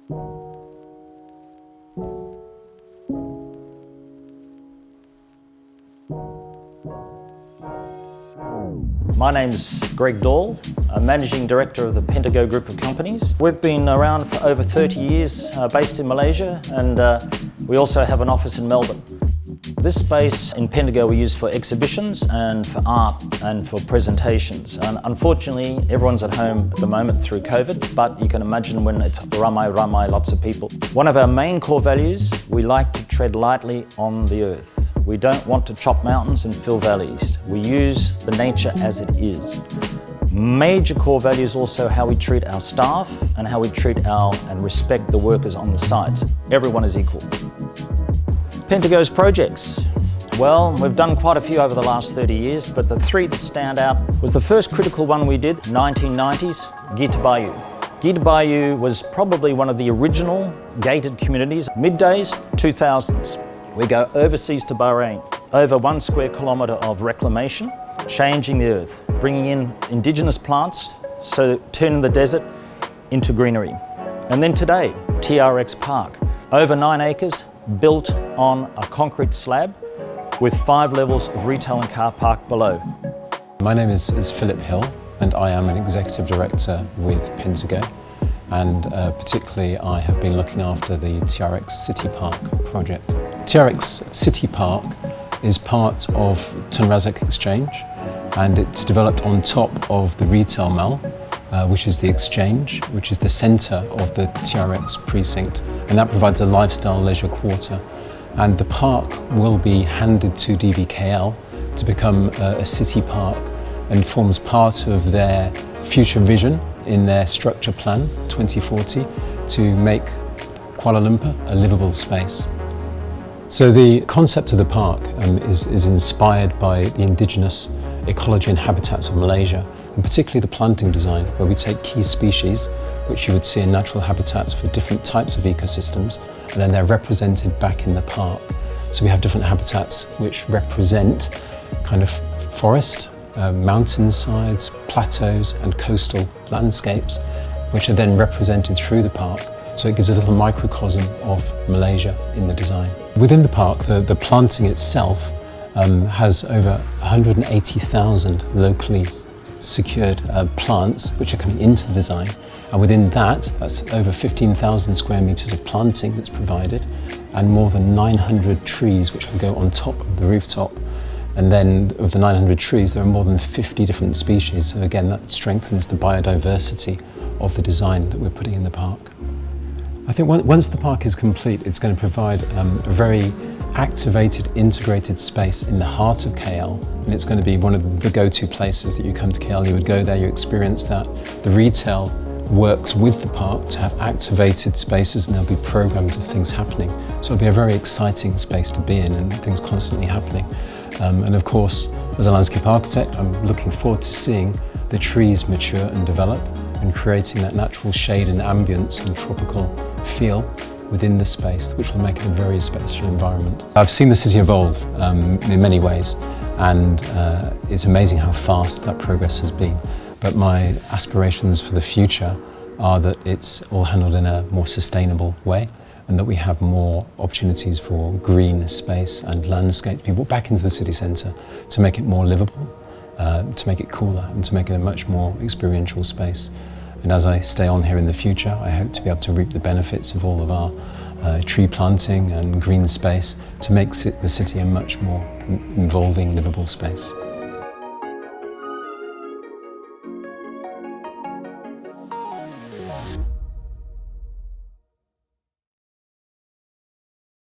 My name's Greg Dahl, I'm Managing Director of the Pentago Group of Companies. We've been around for over 30 years, based in Malaysia, and we also have an office in Melbourne. This space in Pentago we use for exhibitions and for art and for presentations. And unfortunately, everyone's at home at the moment through COVID, but you can imagine when it's ramai, lots of people. One of our main core values, we like to tread lightly on the earth. We don't want to chop mountains and fill valleys. We use the nature as it is. Major core values also how we treat our staff and how we treat and respect the workers on the sites. Everyone is equal. Pentago's projects. Well, we've done quite a few over the last 30 years, but the three that stand out was the first critical one we did, 1990s, Reverside. Reverside was probably one of the original gated communities, middays, 2000s. We go overseas to Bahrain, over 1 square kilometre of reclamation, changing the earth, bringing in indigenous plants, so turning the desert into greenery. And then today, TRX Park, over 9 acres, built on a concrete slab with 5 levels of retail and car park below. My name is Philip Hill, and I am an Executive Director with Pentago. And particularly I have been looking after the TRX City Park project. TRX City Park is part of Tun Razak Exchange, and it's developed on top of the retail mall, which is the exchange, which is the centre of the TRX precinct, and that provides a lifestyle leisure quarter. And the park will be handed to DBKL to become a city park and forms part of their future vision in their structure plan 2040 to make Kuala Lumpur a livable space. So the concept of the park is inspired by the indigenous ecology and habitats of Malaysia, and particularly the planting design, where we take key species, which you would see in natural habitats for different types of ecosystems, and then they're represented back in the park. So we have different habitats which represent kind of forest, mountainsides, plateaus and coastal landscapes, which are then represented through the park. So it gives a little microcosm of Malaysia in the design. Within the park, the planting itself has over 180,000 locally secured plants which are coming into the design. And within that's over 15,000 square metres of planting that's provided, and more than 900 trees which will go on top of the rooftop. And then of the 900 trees, there are more than 50 different species. So again, that strengthens the biodiversity of the design that we're putting in the park. I think once the park is complete, it's going to provide a very activated, integrated space in the heart of KL, and it's going to be one of the go-to places that you come to KL. You would go there, you experience that. The retail works with the park to have activated spaces, and there'll be programs of things happening. So it'll be a very exciting space to be in, and things constantly happening. And of course, as a landscape architect, I'm looking forward to seeing the trees mature and develop and creating that natural shade and ambience and tropical feel within the space, which will make it a very special environment. I've seen the city evolve in many ways, and it's amazing how fast that progress has been. But my aspirations for the future are that it's all handled in a more sustainable way, and that we have more opportunities for green space and landscape people back into the city centre to make it more livable, to make it cooler, and to make it a much more experiential space. And as I stay on here in the future, I hope to be able to reap the benefits of all of our tree planting and green space to make the city a much more involving, livable space.